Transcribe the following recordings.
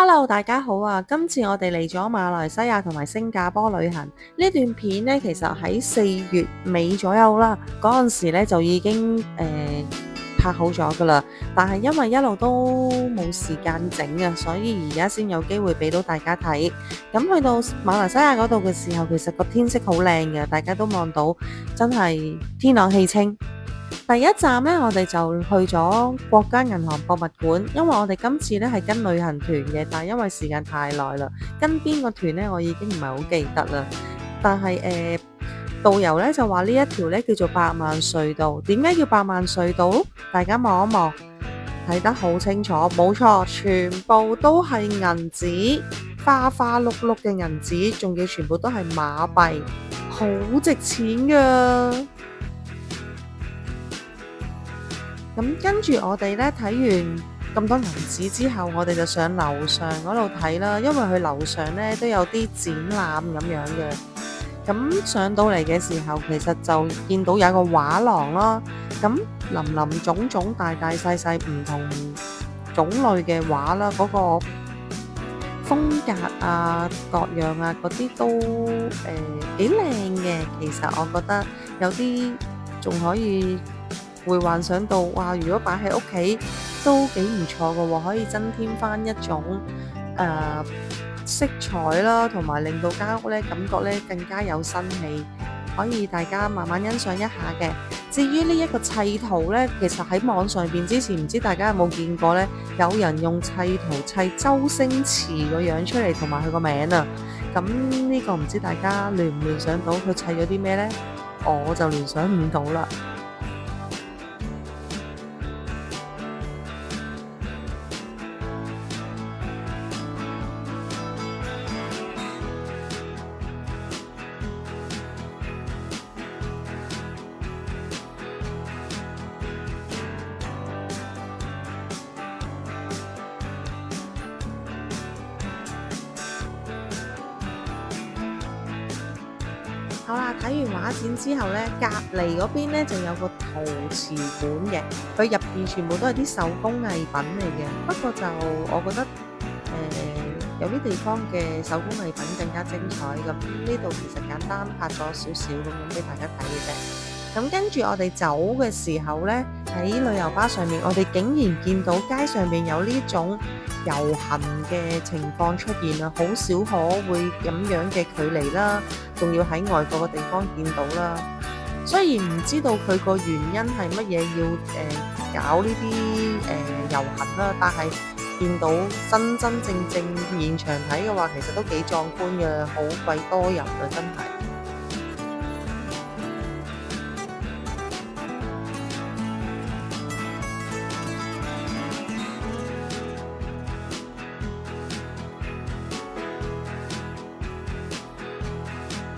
Hello，大家好啊！今次我哋嚟咗馬來西亞同埋新加坡旅行，呢段片呢，其實喺4月尾左右啦，嗰陣時呢就已經拍好咗噶啦，但係因為一路都冇時間整啊，所以而家先有機會俾到大家睇。咁去到馬來西亞嗰度嘅時候，其實個天色好靚嘅，大家都望到真係天朗氣清。第一站呢，我哋就去咗國家銀行博物館，因為我哋今次呢係跟旅行團嘅，但係因為時間太耐啦，跟邊個團呢我已經唔係好記得啦。但係導遊呢就話呢一條呢叫做百萬隧道，點解叫百萬隧道？大家望一望，睇得好清楚，冇錯，全部都係銀紙，花花碌碌嘅銀紙，仲要全部都係馬幣，好值錢噶。咁跟住我哋咧睇完咁多銀紙之後，我哋就上樓上嗰度睇啦，因為佢樓上咧都有啲展覽咁樣嘅。咁上到嚟嘅時候，其實就見到有一個畫廊啦，咁林林總總、大大細細唔同種類嘅畫啦，嗰個風格啊、各樣啊嗰啲都幾靚嘅。其實我覺得有啲仲可以。會幻想到哇！如果擺喺屋企都幾唔錯嘅喎，可以增添翻一種色彩啦，同埋令到間屋咧感覺咧更加有新氣，可以大家慢慢欣賞一下嘅。至於呢一個砌圖咧，其實喺網上邊之前唔知大家有冇見過咧，有人用砌圖砌周星馳個樣出嚟，同埋佢個名啊。咁呢個唔知大家聯唔聯想到佢砌咗啲咩呢？我就聯想唔到啦。好啦，睇完畫展之後呢，隔離嗰邊呢就有個陶瓷館嘅，佢入邊全部都係啲手工藝品嚟嘅。不過就我覺得，有啲地方嘅手工藝品更加精彩。咁呢度其實簡單拍咗少少咁樣俾大家睇嘅啫。咁跟住我哋走嘅時候呢，喺旅遊巴上面，我哋竟然見到街上面有呢種遊行嘅情況出現啊，好少可會咁樣嘅距離啦，仲要喺外國嘅地方見到啦。雖然唔知道佢個原因係乜嘢要搞呢啲遊行啦，但係見到真真正正現場睇嘅話，其實都幾壯觀嘅，好鬼多人啊，真係。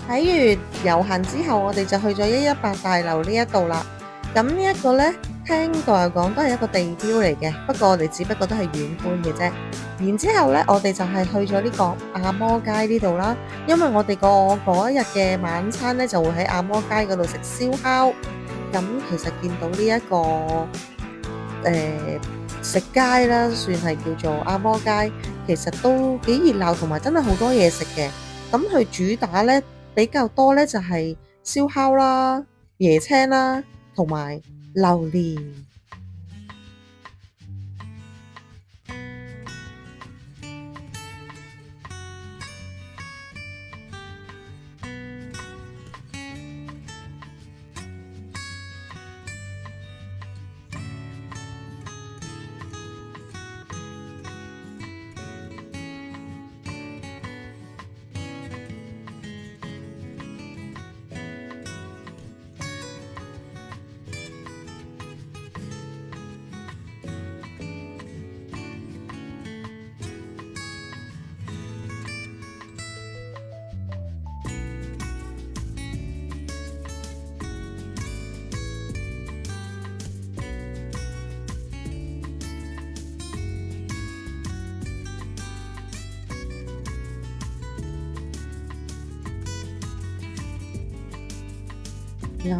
睇完遊行之後，我哋就去咗118大樓呢一度啦。咁呢一個呢，聽導遊講都係一個地標嚟嘅，不過我哋只不過都係遠觀嘅啫。然之後呢，我哋就係去咗呢個亞摩街呢度啦，因為我哋嗰一日嘅晚餐呢，就會喺亞摩街嗰度食燒烤。咁其實見到呢一個食街啦，算係叫做亞摩街，其實都幾熱鬧，同埋真係好多嘢食嘅。咁佢主打呢，比較多呢就係燒烤啦、椰青啦，同埋榴蓮。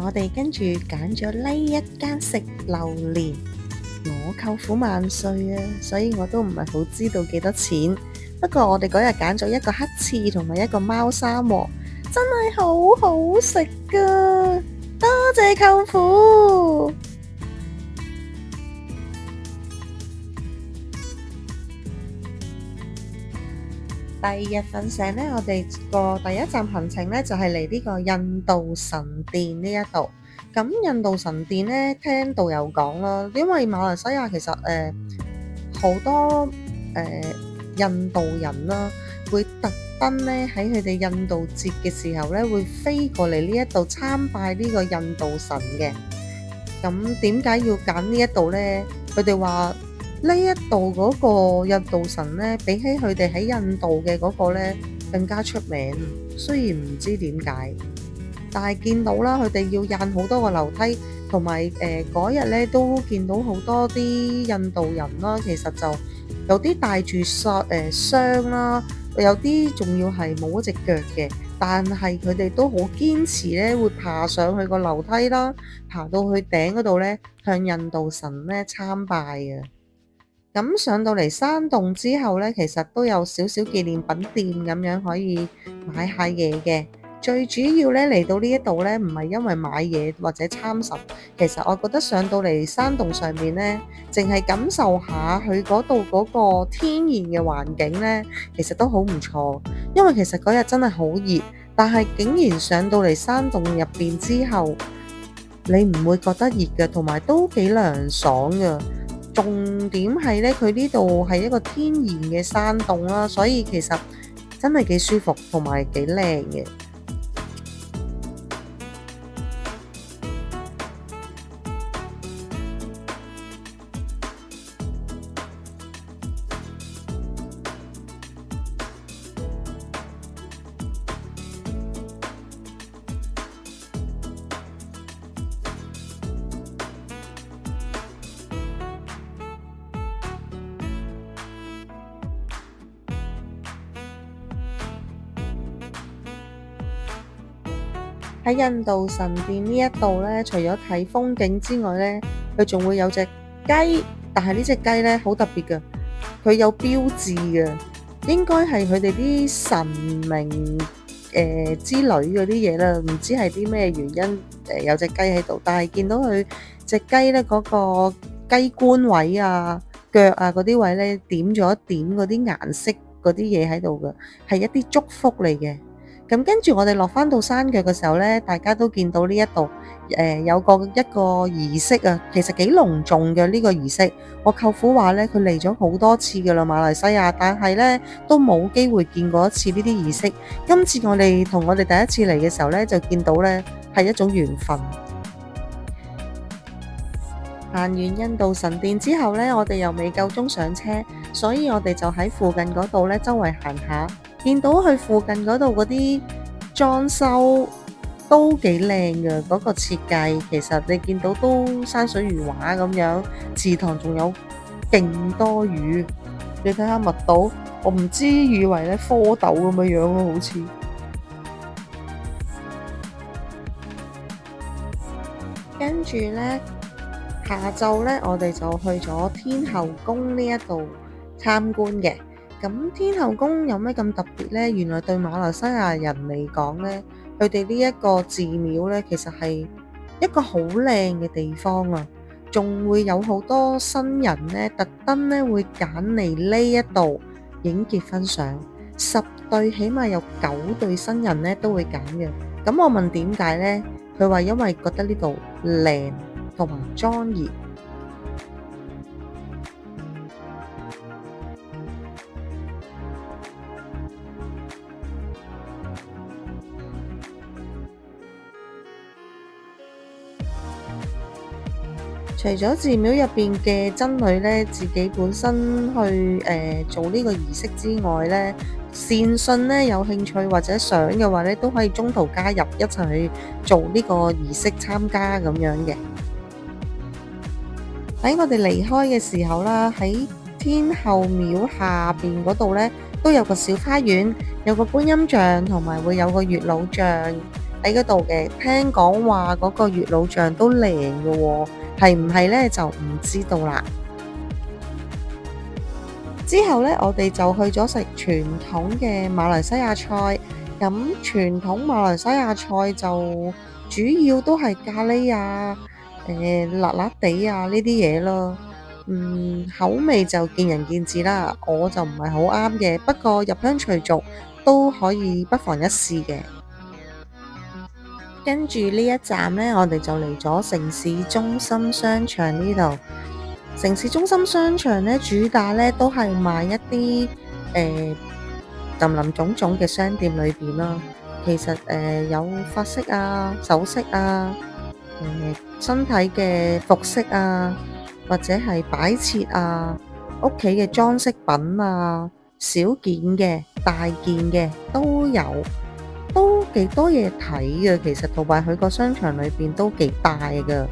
我哋跟住揀咗呢一間食榴蓮。我舅父萬歲啊，所以我都唔係好知道幾多錢。不過我哋嗰日揀咗一個黑翅同埋一個貓沙鍋，真係好好食噶，多謝舅父。第二日瞓醒呢，我哋個第一站行程呢，就係嚟呢個印度神殿呢一度。咁印度神殿呢，聽導遊講啦，因為馬來西亞其實好多印度人啦，會特登呢喺佢哋印度節嘅時候呢，會飛過嚟呢一度參拜呢個印度神嘅。咁點解要揀呢一度呢？佢哋話呢一度嗰個印度神呢，比起佢哋喺印度嘅嗰個呢更加出名。雖然唔知點解，但係見到啦，佢哋要印好多個樓梯，同埋嗰日呢都見到好多啲印度人啦。其實就有啲帶住傷啦，有啲仲要係冇一隻腳嘅，但係佢哋都好堅持呢，會爬上去個樓梯啦，爬到去頂嗰度呢，向印度神呢參拜嘅。咁上到嚟山洞之後呢，其實都有少少紀念品店咁樣可以買下嘢嘅。最主要呢，嚟到呢一度呢，唔係因為買嘢或者參神，其實我覺得上到嚟山洞上面呢，淨係感受下佢嗰度嗰個天然嘅環境呢，其實都好唔錯。因為其實嗰日真係好熱，但係竟然上到嚟山洞入邊之後，你唔會覺得熱嘅，同埋都幾涼爽嘅。重點係咧，佢呢度係一個天然嘅山洞啦，所以其實真係幾舒服同埋幾靚嘅。喺印度神殿呢一度呢，除咗睇風景之外呢，佢仲會有隻雞，但係呢隻雞呢，好特別嘅，佢有標誌嘅，應該係佢哋啲神明之類嗰啲嘢啦，唔知係啲咩原因有隻雞喺度，但係見到佢隻雞呢，嗰個雞冠位啊、腳啊嗰啲位呢，點咗一點嗰啲顏色嗰啲嘢喺度嘅，係一啲祝福嚟嘅。咁跟住我哋落返到山腳嘅時候呢，大家都見到呢一度有一個儀式啊，其實幾隆重嘅呢個儀式。我舅父話呢，佢嚟咗好多次㗎啦，馬來西亞，但係呢都冇機會見過一次呢啲儀式。今次我哋第一次嚟嘅時候呢，就見到呢係一種緣分。行完印度神殿之後呢，我哋又未夠鐘上車，所以我哋就喺附近嗰度呢周圍行下。見到佢附近嗰度嗰啲裝修都幾靚嘅，嗰個設計其實你見到都山水如畫咁樣，池塘仲有勁多魚，你睇下密度，我唔知以為咧蝌蚪咁樣樣咯，好似。跟住呢，下晝呢，我哋就去咗天后宮呢一度參觀嘅。咁天后宮有咩咁特別呢？原來對馬來西亞人嚟講呢，佢哋呢一個寺廟呢，其實係一個好靚嘅地方啊！仲會有好多新人呢，特登呢會揀嚟呢一度影結婚相，10對起碼有9對新人呢都會揀嘅。咁我問點解呢？佢話因為覺得呢度靚同埋莊嚴。除咗寺廟入邊嘅僧侶咧，自己本身去做呢個儀式之外咧，善信咧有興趣或者想嘅話咧，都可以中途加入一齊去做呢個儀式參加咁樣嘅。喺我哋離開嘅時候啦，喺天后廟下邊嗰度咧，都有個小花園，有個觀音像同埋會有個月老像喺嗰度嘅。聽講話嗰個月老像都靚嘅喎。係唔係呢就唔知道啦。之後呢，我哋就去咗食傳統嘅馬來西亞菜。咁傳統馬來西亞菜就主要都係咖喱啊、辣辣地啊呢啲嘢咯。口味就見仁見智啦，我就唔係好啱嘅。不過入鄉隨俗都可以不妨一試嘅。跟住呢一站呢，我哋就嚟咗城市中心商場呢度。城市中心商場呢，主打呢都係賣一啲林林總總嘅商店裏邊啦。其實有髮飾啊、首飾啊、身體嘅服飾啊，或者係擺設啊、屋企嘅裝飾品啊、小件嘅、大件嘅都有。都幾多嘢睇嘅，其實同埋佢個商場裏邊都幾大㗎。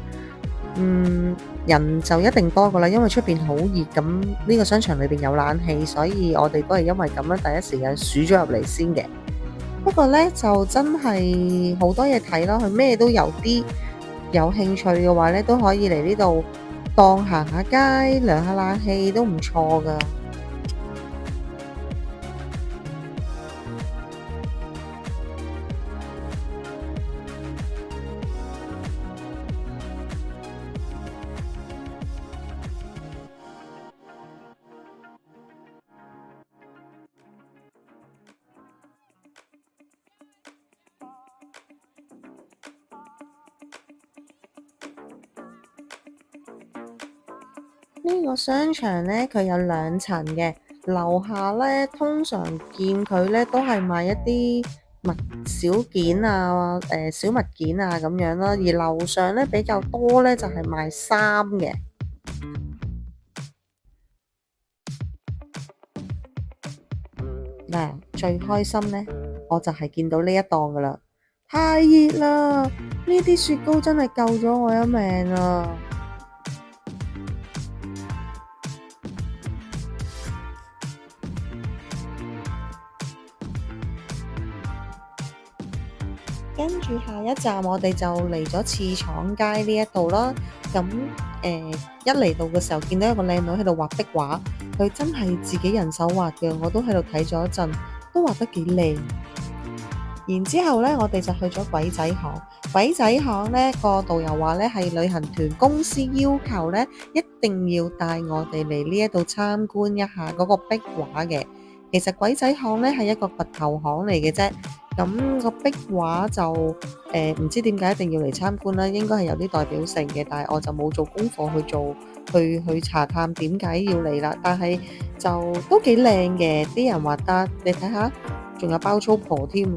人就一定多噶啦，因為出邊好熱，咁呢個商場裏邊有冷氣，所以我哋都係因為咁樣第一時間數咗入嚟先嘅。不過呢，就真係好多嘢睇咯，佢咩都有啲。有興趣嘅話呢，都可以嚟呢度當行下街、涼下冷氣都唔錯噶。呢個商場呢，佢有兩層嘅，樓下呢，通常見佢呢都係賣一啲小件啊、小物件啊咁樣啦，而樓上呢，比較多呢就係賣衫嘅。嗱，最開心呢，我就係見到呢一檔噶啦，太熱啦！呢啲雪糕真係救咗我一命啊！跟住下一站，我哋就嚟咗茨廠街呢一度啦。咁一嚟到嘅時候，見到一個靚女喺度畫壁畫，佢真係自己人手畫嘅，我都喺度睇咗一陣，都畫得幾靚。然之後呢，我哋就去咗鬼仔行。鬼仔行呢個導遊話呢係旅行團公司要求呢，一定要帶我哋嚟呢一度參觀一下嗰個壁畫嘅。其實鬼仔巷呢係一個掘頭巷嚟嘅啫，咁個壁畫就唔知點解一定要嚟參觀啦，應該係有啲代表性嘅，但係我就冇做功課去查探點解要嚟啦。但係就都幾靚嘅，啲人畫得，你睇下，仲有包租婆添，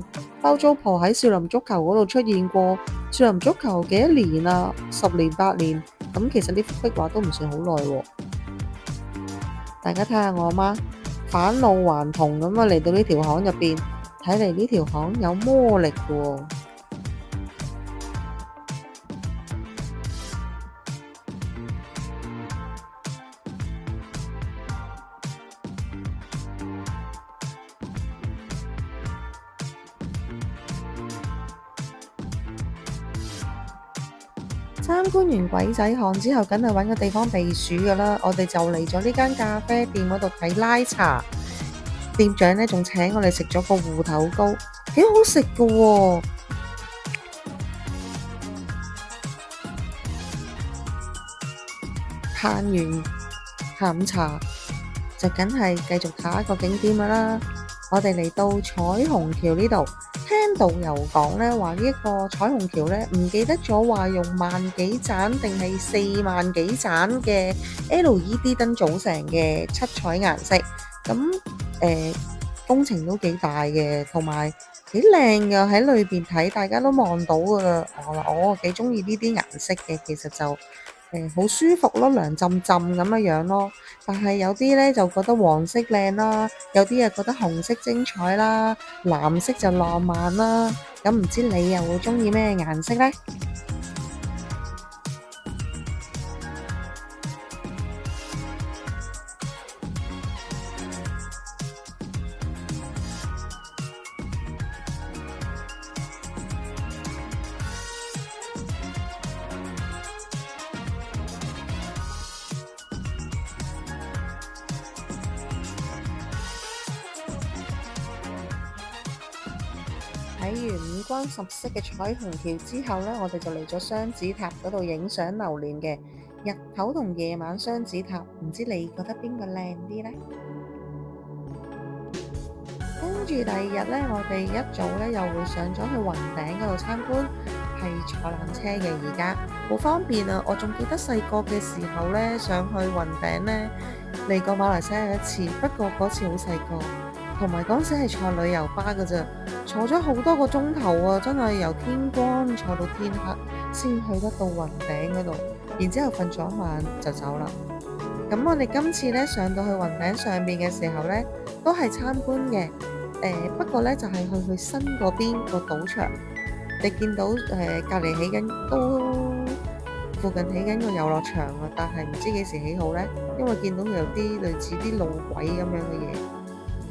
包租婆喺少林足球嗰度出現過，少林足球幾多年啊，10年8年，咁其實呢幅壁畫都唔算好耐喎。大家睇下我媽。返老還童咁啊，嚟到呢條巷入邊，睇嚟呢條巷有魔力嘅喎。參觀完鬼仔巷之後，梗係揾個地方避暑噶啦。我哋就嚟咗呢間咖啡店嗰度睇拉茶，店長呢仲請我哋食咗個芋頭糕，幾好食噶喎。嘆完下午茶，就梗係繼續下一個景點噶啦。我哋嚟到彩虹橋呢度，聽導遊講呢話呢一個彩虹橋呢，唔記得咗話用萬幾盞定係4萬幾盞嘅 LED 燈組成嘅七彩顏色，咁工程都幾大嘅，同埋幾靚噶，喺裏邊睇大家都望到噶啦。我幾中意呢啲顏色嘅，其實就好舒服咯，涼浸浸咁樣樣咯。但係有啲呢就覺得黃色靚啦，有啲又覺得紅色精彩啦，藍色就浪漫啦。咁唔知你又會中意咩顏色呢？睇完五光十色嘅彩虹橋之後呢，我哋就嚟咗雙子塔嗰度影相留念嘅。日頭同夜晚雙子塔，唔知你覺得邊個靚啲呢？跟住第二日呢，我哋一早呢又會上咗去雲頂嗰度參觀，係坐纜車嘅。而家好方便啊！我仲記得細個嘅時候呢，上去雲頂呢，嚟過馬來西亞一次，不過嗰次好細個，同埋嗰時係坐旅遊巴㗎咋，坐咗好多個鐘頭啊！真係由天光坐到天黑，先去得到雲頂嗰度，然之後瞓咗一晚就走啦。咁我哋今次呢，上到去雲頂上面嘅時候呢，都係參觀嘅。不過呢，就係去新嗰邊個賭場，你見到隔離起緊附近起緊個遊樂場啊，但係唔知幾時起好呢，因為見到有啲類似啲路軌咁樣嘅嘢。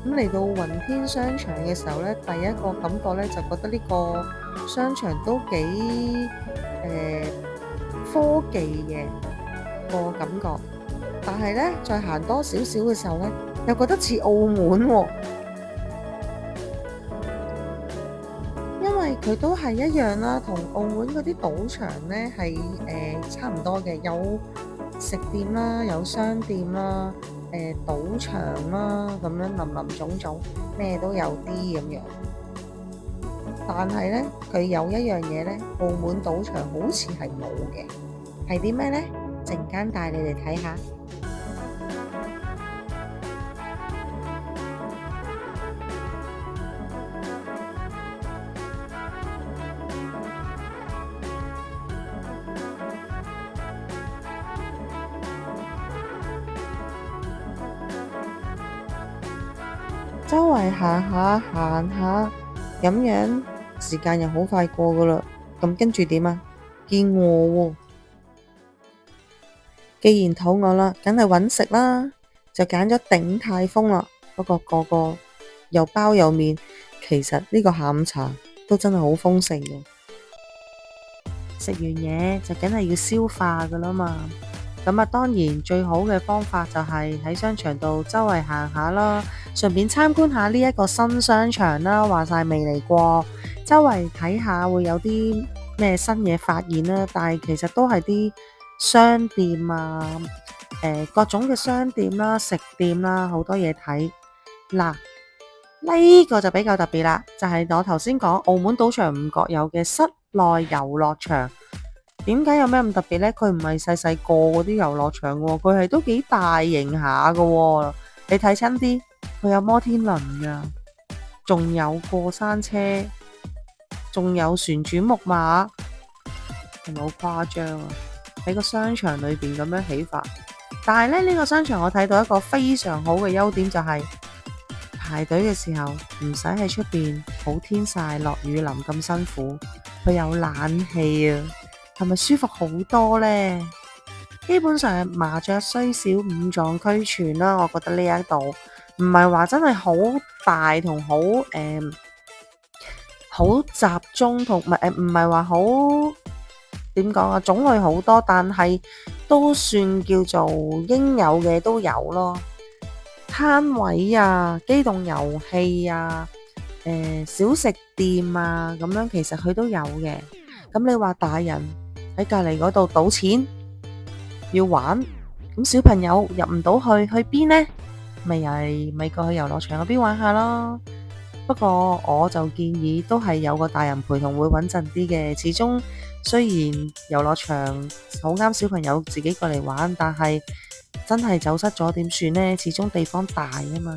咁嚟到雲天商場嘅時候呢，第一個感覺呢，就覺得呢個商場都幾科技嘅個感覺，但係呢，再行多少少嘅時候呢，又覺得似澳門喎。因為佢都係一樣啦，同澳門嗰啲賭場呢係差唔多嘅，有食店啦，有商店啦，賭場啦，咁樣林林總總，咩都有啲咁樣。但係呢，佢有一樣嘢呢，澳門賭場好似係冇嘅，係啲咩呢？陣間帶你哋睇下。周圍行下行下，咁樣時間又好快過噶啦。咁跟住點啊？見餓喎，既然肚餓啦，梗係搵食啦，就揀咗鼎泰豐啦。不過個個又包又面，其實呢個下午茶都真係好豐盛嘅。食完嘢就梗係要消化噶啦嘛。咁啊，當然最好嘅方法就係喺商場度周圍行下啦，順便參觀下呢一個新商場啦。話晒未嚟過，周圍睇下會有啲咩新嘢發現啦。但係其實都係啲商店啊，各種嘅商店啦、食店啦，好多嘢睇。嗱，呢個就比較特別啦，就係我頭先講澳門賭場唔覺有嘅室內遊樂場。點解有咩咁特別呢？佢唔係細細個嗰啲遊樂場喎，佢係都幾大型下㗎喎。你睇親啲，佢有摩天輪㗎，仲有過山車，仲有旋轉木馬，係咪好誇張啊？喺個商場裏邊咁樣起法。但係咧，呢個商場我睇到一個非常好嘅優點，就係排隊嘅時候唔使喺出邊好天曬落雨淋咁辛苦，佢有冷氣啊。係咪舒服好多呢？基本上麻雀雖小五臟俱全啦，我覺得呢一度唔係話真係好大同好集中，同埋唔係話好點講啊，種類好多，但係都算叫做應有嘅都有咯。攤位啊，機動遊戲啊，小食店啊，咁樣其實佢都有嘅。咁你話大人喺隔籬嗰度賭錢要玩，咁小朋友入唔到去邊呢？咪過去遊樂場嗰邊玩下咯。不過我就建議都係有個大人陪同會穩陣啲嘅。始終雖然遊樂場好啱小朋友自己過嚟玩，但係真係走失咗點算呢？始終地方大啊嘛。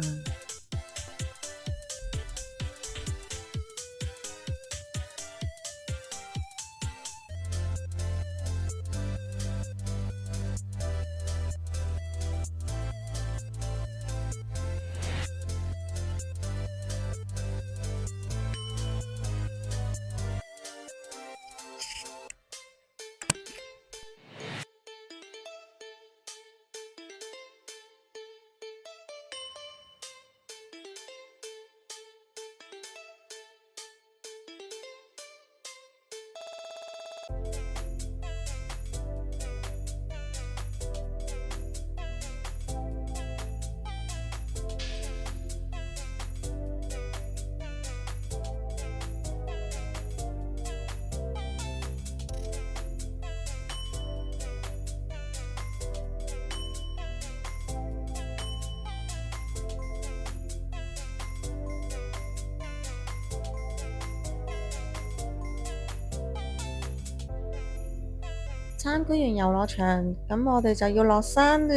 山居園遊樂場，咁我哋就要落山啦，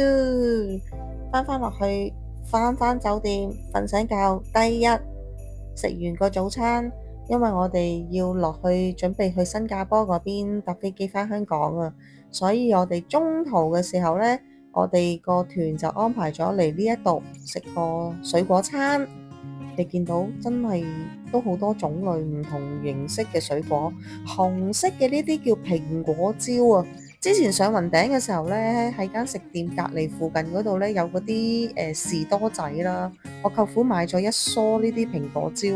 返落去，返酒店，瞓醒覺。第一食完個早餐，因為我哋要落去準備去新加坡嗰邊搭飛機返香港啊，所以我哋中途嘅時候呢，我哋個團就安排咗嚟呢一度食個水果餐。你見到真係都好多種類唔同形式嘅水果，紅色嘅呢啲叫蘋果蕉啊。之前上雲頂嘅時候呢，喺間食店隔離附近嗰度呢，有嗰啲士多仔啦，我舅父買咗一梳呢啲蘋果蕉，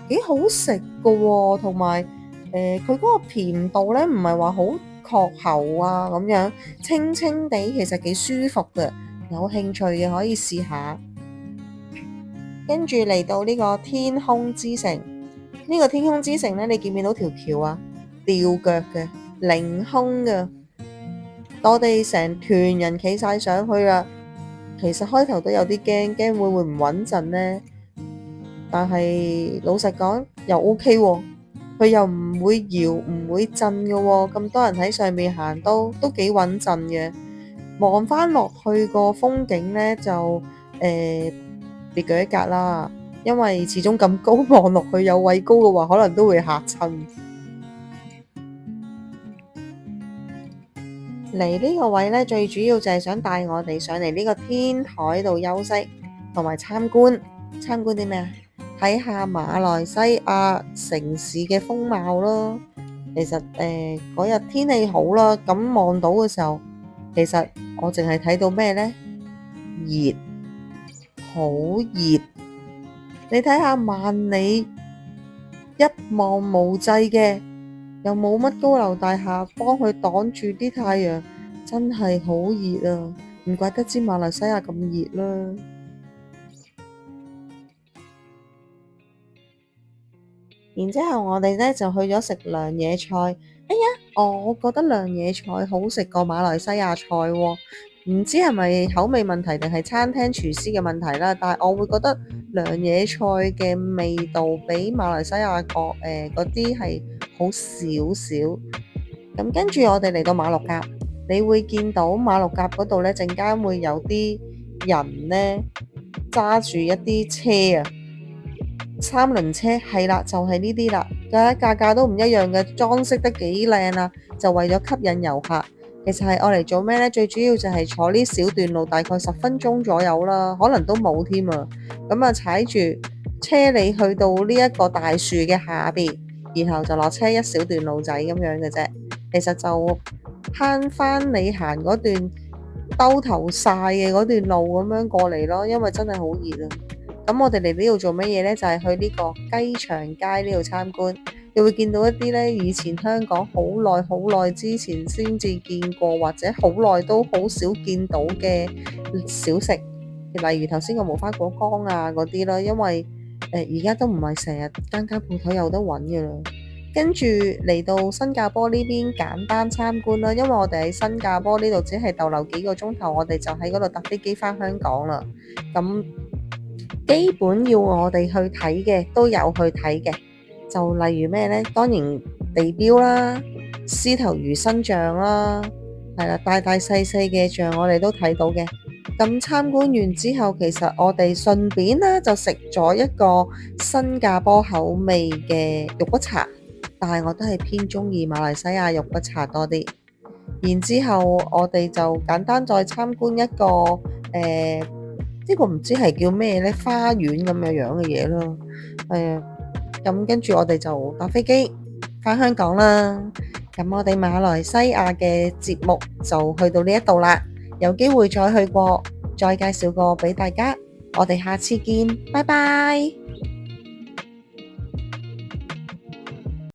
幾好食噶喎，同埋佢嗰個甜度呢，唔係話好確喉啊咁樣，清清地其實幾舒服嘅，有興趣嘅可以試下。跟住嚟到呢個天空之城，呢個天空之城呢，你見唔見到條橋啊？吊腳嘅，凌空嘅，我哋成團人企晒上去啦。其實開頭都有啲驚，驚會唔穩陣呢？但係老實講又 OK 喎，佢又唔會搖唔會震嘅喎，咁多人喺上面行都幾穩陣嘅。望翻落去個風景呢，就別具一格啦，因為始終咁高望落去有位高嘅話，可能都會嚇親。嚟呢個位呢，最主要就係想帶我哋上嚟呢個天台度休息，同埋參觀啲咩啊？睇下馬來西亞城市嘅風貌咯。其實嗰日天氣好啦，咁望到嘅時候，其實我淨係睇到咩呢？熱，好熱。你睇下萬里一望無際嘅，又冇乜高樓大廈幫佢擋住啲太陽，真係好熱啊！唔怪得知馬來西亞咁熱啦。然之後我哋呢就去咗食涼野菜。哎呀，我覺得涼野菜好食過馬來西亞菜喎。唔知係咪口味問題定係餐廳廚師嘅問題啦，但係我會覺得涼野菜嘅味道比馬來西亞嗰啲係好少少。咁跟住我哋嚟到馬六甲，你會見到馬六甲嗰度呢，陣間會有啲人呢揸住一啲車啊，三輪車，係啦，就係呢啲啦，價都唔一樣嘅，裝飾得幾靚啊，就為咗吸引遊客。其實係愛嚟做咩呢？最主要就係坐呢小段路，大概10分鐘左右啦，可能都冇添啊。咁啊，踩住車你去到呢一個大樹嘅下邊，然後就落車一小段路仔咁樣嘅啫。其實就慳翻你行嗰段兜頭曬嘅嗰段路咁樣過嚟咯，因為真係好熱啊。咁我哋嚟呢度做乜嘢呢？就係去呢個雞場街呢度參觀。你會見到一啲呢，以前香港好耐之前先至見過，或者好耐都好少見到嘅小食，例如頭先個無花果乾啊嗰啲啦。因為而家都唔係成日間鋪頭有得揾嘅啦。跟住嚟到新加坡呢邊簡單參觀啦，因為我哋喺新加坡呢度只係逗留幾個鐘頭，我哋就喺嗰度搭飛機返香港啦。咁基本要我哋去睇嘅都有去睇嘅。就例如咩呢？當然地標啦，獅頭魚身像啦，係啦，大細嘅像我哋都睇到嘅。咁參觀完之後，其實我哋順便呢就食咗一個新加坡口味嘅肉骨茶，但係我都係偏中意馬來西亞肉骨茶多啲。然之後我哋就簡單再參觀一個呢個唔知係叫咩呢？花園咁樣嘅嘢咯，咁跟住我哋就搭飛機返香港啦。咁我哋馬來西亞嘅節目就去到呢一度啦，有機會再去過，再介紹過俾大家。我哋下次見，拜拜。